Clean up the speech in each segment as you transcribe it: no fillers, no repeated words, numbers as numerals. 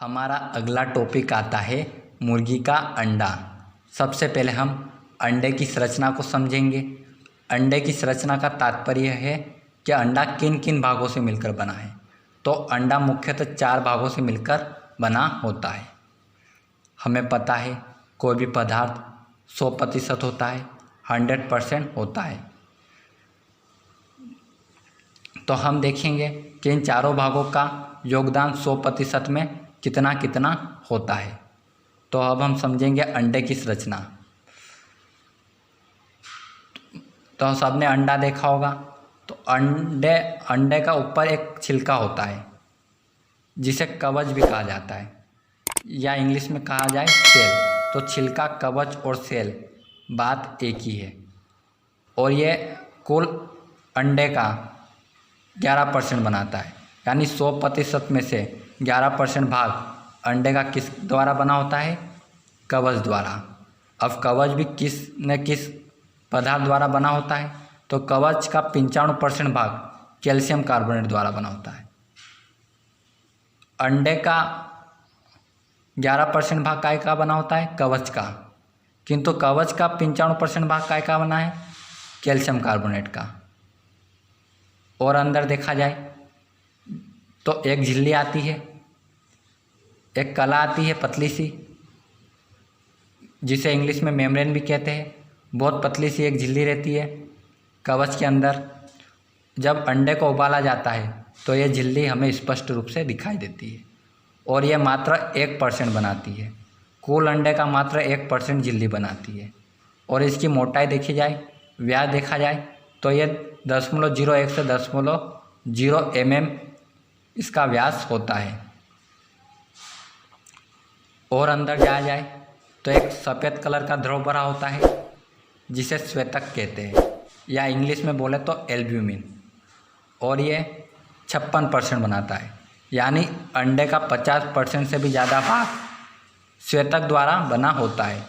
हमारा अगला टॉपिक आता है मुर्गी का अंडा। सबसे पहले हम अंडे की संरचना को समझेंगे। अंडे की संरचना का तात्पर्य है कि अंडा किन किन भागों से मिलकर बना है। तो अंडा मुख्यतः 4 भागों से मिलकर बना होता है। हमें पता है कोई भी पदार्थ 100% होता है, 100% होता है। तो हम देखेंगे कि इन चारों भागों का योगदान 100% में कितना कितना होता है। तो अब हम समझेंगे अंडे की संरचना। तो सबने अंडा देखा होगा। तो अंडे का ऊपर एक छिलका होता है जिसे कवच भी कहा जाता है, या इंग्लिश में कहा जाए सेल। तो छिलका, कवच और सेल बात एक ही है। और ये कुल अंडे का 11% बनाता है, यानी 100% में से 11% भाग अंडे का किस द्वारा बना होता है? कवच द्वारा। अब कवच भी किस न किस पदार्थ द्वारा बना होता है? तो कवच का 95% भाग कैल्शियम कार्बोनेट द्वारा बना होता है। अंडे का 11% भाग काय का बना होता है? कवच का। किंतु कवच का 95% भाग काय का बना है? कैल्शियम कार्बोनेट का। और अंदर देखा जाए तो एक झिल्ली आती है, एक कला आती है पतली सी, जिसे इंग्लिश में मेम्ब्रेन भी कहते हैं। बहुत पतली सी एक झिल्ली रहती है कवच के अंदर। जब अंडे को उबाला जाता है तो ये झिल्ली हमें स्पष्ट रूप से दिखाई देती है। और ये मात्र 1% बनाती है। कुल अंडे का मात्र 1% झिल्ली बनाती है। और इसकी मोटाई देखी जाए, व्यास देखा जाए तो ये 0.01 से 0.0 mm इसका व्यास होता है। और अंदर जाया जाए तो एक सफ़ेद कलर का द्रव भरा होता है जिसे श्वेतक कहते हैं, या इंग्लिश में बोले तो एल्ब्यूमिन। और ये 56% बनाता है, यानी अंडे का 50% से भी ज़्यादा भाग श्वेतक द्वारा बना होता है।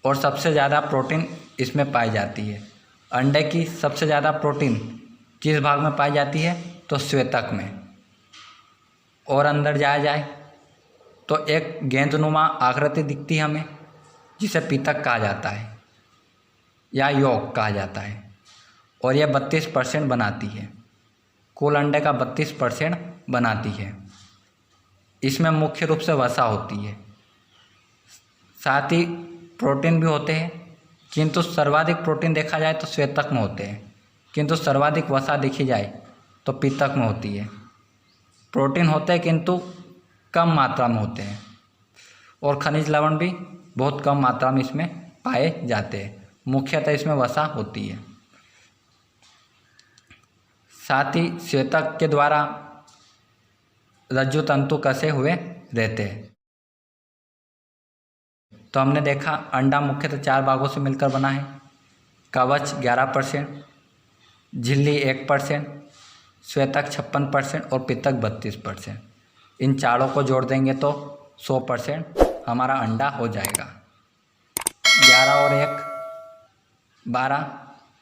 और सबसे ज़्यादा प्रोटीन इसमें पाई जाती है। अंडे की सबसे ज़्यादा प्रोटीन किस भाग में पाई जाती है? तो श्वेतक में। और अंदर जाया जाए तो एक गेंदनुमा आकृति दिखती है हमें, जिसे पीतक कहा जाता है या यॉक कहा जाता है। और यह 32% बनाती है। कुल अंडे का 32% बनाती है। इसमें मुख्य रूप से वसा होती है, साथ ही प्रोटीन भी होते हैं। किंतु सर्वाधिक प्रोटीन देखा जाए तो श्वेतक में होते हैं, किंतु सर्वाधिक वसा देखी जाए तो पीतक में होती है। प्रोटीन होते हैं किंतु कम मात्रा में होते हैं। और खनिज लवण भी बहुत कम मात्रा में इसमें पाए जाते हैं। मुख्यतः इसमें वसा होती है। साथ ही श्वेतक के द्वारा रज्जु तंतु कसे हुए रहते हैं। तो हमने देखा अंडा मुख्यतः 4 भागों से मिलकर बना है। कवच 11%, झिल्ली 1%, श्वेतक 56% और पीतक 32%। इन चारों को जोड़ देंगे तो 100% हमारा अंडा हो जाएगा। 11 और 1 12,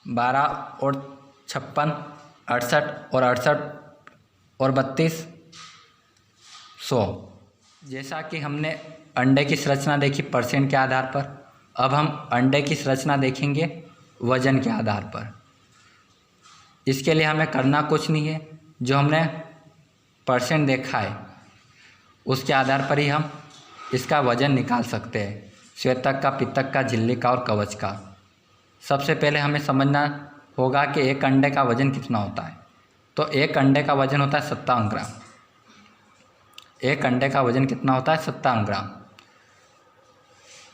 12 और 56 68 और 68 और 32 100। जैसा कि हमने अंडे की संरचना देखी परसेंट के आधार पर, अब हम अंडे की संरचना देखेंगे वजन के आधार पर। इसके लिए हमें करना कुछ नहीं है, जो हमने परसेंट देखा है उसके आधार पर ही हम इसका वजन निकाल सकते हैं, श्वेतक का, पीतक का, झिल्ली का और कवच का। सबसे पहले हमें समझना होगा कि एक अंडे का वजन कितना होता है। तो एक अंडे का वजन होता है 57 ग्राम। एक अंडे का वजन कितना होता है? 57 ग्राम।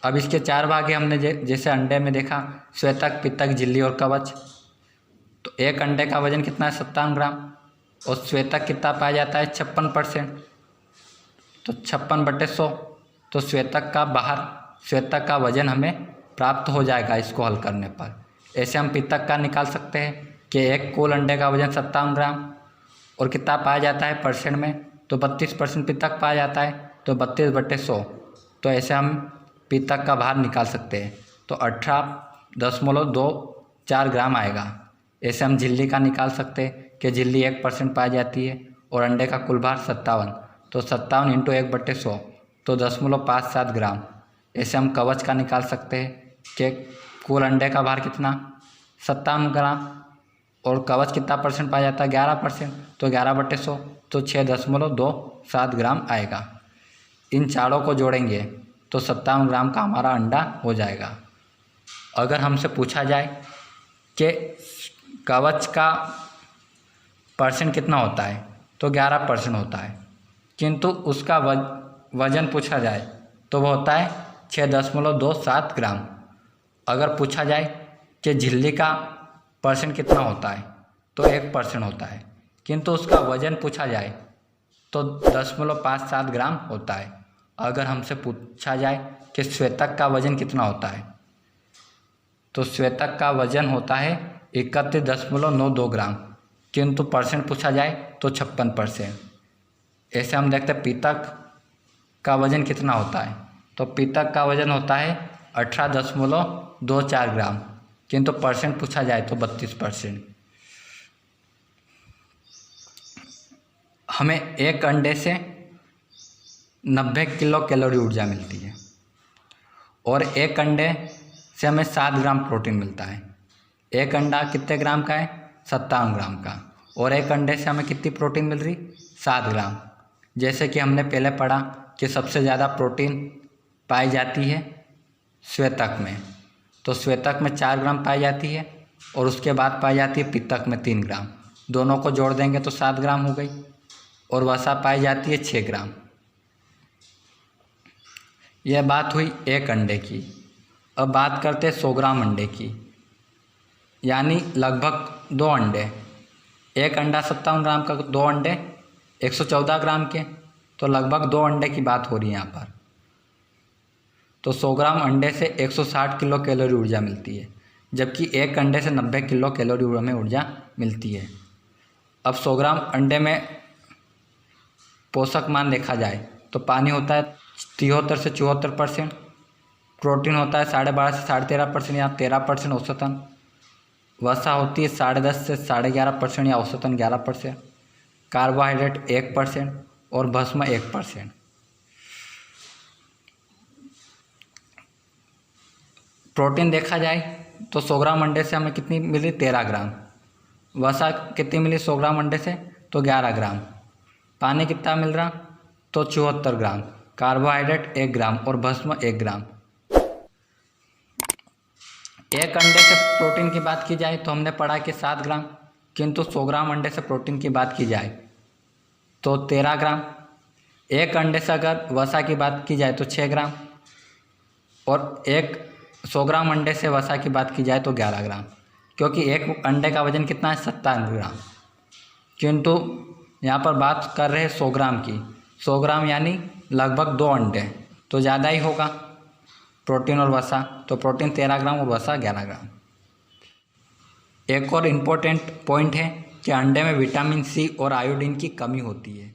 अब इसके 4 भाग हैं हमने जैसे अंडे में देखा, श्वेतक, पीतक, झिल्ली और कवच। तो एक अंडे का वजन कितना है? 57 ग्राम। और श्वेतक कितना पाया जाता है? 56%। तो 56/100। तो श्वेतक का वजन हमें प्राप्त हो जाएगा इसको हल करने पर। ऐसे हम पीतक का निकाल सकते हैं कि एक कुल अंडे का वजन 57 ग्राम और कितना पाया जाता है परसेंट में? तो 32% पीतक पाया जाता है। तो 32/100। तो ऐसे हम पीतक का भार निकाल सकते हैं। तो 18.24 ग्राम आएगा। ऐसे हम झिल्ली का निकाल सकते हैं कि झिल्ली 1% पाई जाती है और अंडे का कुल भार 57। तो 57 इंटू 1/100 तो 0.57 ग्राम। ऐसे हम कवच का निकाल सकते हैं कि कुल अंडे का भार कितना 57 ग्राम और कवच कितना परसेंट पाया जाता है 11%, तो 11/100 तो 6.27 ग्राम आएगा। इन चारों को जोड़ेंगे तो 57 ग्राम का हमारा अंडा हो जाएगा। अगर हमसे पूछा जाए कि कवच का परसेंट कितना होता है तो 11% होता है, किंतु उसका वजन पूछा जाए तो वो होता है 6.27 ग्राम। अगर पूछा जाए कि झिल्ली का परसेंट कितना होता है तो 1% होता है, किंतु उसका वजन पूछा जाए तो 0.57 ग्राम होता है। अगर हमसे पूछा जाए कि श्वेतक का वजन कितना होता है तो श्वेतक का वजन होता है 31.92 ग्राम, किंतु परसेंट पूछा जाए तो 56%। ऐसे हम देखते हैं पीतक का वजन कितना होता है तो पीतक का वजन होता है 18.24 ग्राम, किंतु परसेंट पूछा जाए तो 32%। हमें एक अंडे से 90 किलो कैलोरी ऊर्जा मिलती है और एक अंडे से हमें 7 ग्राम प्रोटीन मिलता है। एक अंडा कितने ग्राम का है 57 ग्राम का, और एक अंडे से हमें कितनी प्रोटीन मिल रही 7 ग्राम। जैसे कि हमने पहले पढ़ा कि सबसे ज़्यादा प्रोटीन पाई जाती है श्वेतक में, तो श्वेतक में 4 ग्राम पाई जाती है और उसके बाद पाई जाती है पीतक में 3 ग्राम। दोनों को जोड़ देंगे तो 7 ग्राम हो गई, और वसा पाई जाती है 6 ग्राम। यह बात हुई एक अंडे की। अब बात करते हैं 100 ग्राम अंडे की, यानी लगभग 2 अंडे। एक अंडा 57 ग्राम का, 2 अंडे 114 ग्राम के, तो लगभग 2 अंडे की बात हो रही है यहाँ पर। तो 100 ग्राम अंडे से 160 किलो कैलोरी ऊर्जा मिलती है, जबकि एक अंडे से 90 किलो कैलोरी हमें ऊर्जा मिलती है। अब 100 ग्राम अंडे में पोषक मान देखा जाए तो पानी होता है 73 से 74%, प्रोटीन होता है 12.5 से 13.5% या 13% औसतन, वसा होती है 10.5 से 11.5% या औसतन 11%, कार्बोहाइड्रेट 1% और भस्म 1%। प्रोटीन देखा जाए तो 100 ग्राम अंडे से हमें कितनी मिली 13 ग्राम, वसा कितनी मिली 100 ग्राम अंडे से तो 11 ग्राम, पानी कितना मिल रहा तो 74 ग्राम, कार्बोहाइड्रेट 1 ग्राम और भस्म 1 ग्राम। एक अंडे से प्रोटीन की बात की जाए तो हमने पढ़ा कि 7 ग्राम, किंतु 100 ग्राम अंडे से प्रोटीन की बात की जाए तो 13 ग्राम। एक अंडे से अगर वसा की बात की जाए तो 6 ग्राम, और 100 ग्राम अंडे से वसा की बात की जाए तो 11 ग्राम, क्योंकि एक अंडे का वजन कितना है 57 ग्राम, किंतु यहाँ पर बात कर रहे हैं 100 ग्राम की। 100 ग्राम यानी लगभग 2 अंडे, तो ज़्यादा ही होगा प्रोटीन और वसा, तो प्रोटीन 13 ग्राम और वसा 11 ग्राम। एक और इम्पोर्टेंट पॉइंट है कि अंडे में विटामिन सी और आयोडीन की कमी होती है।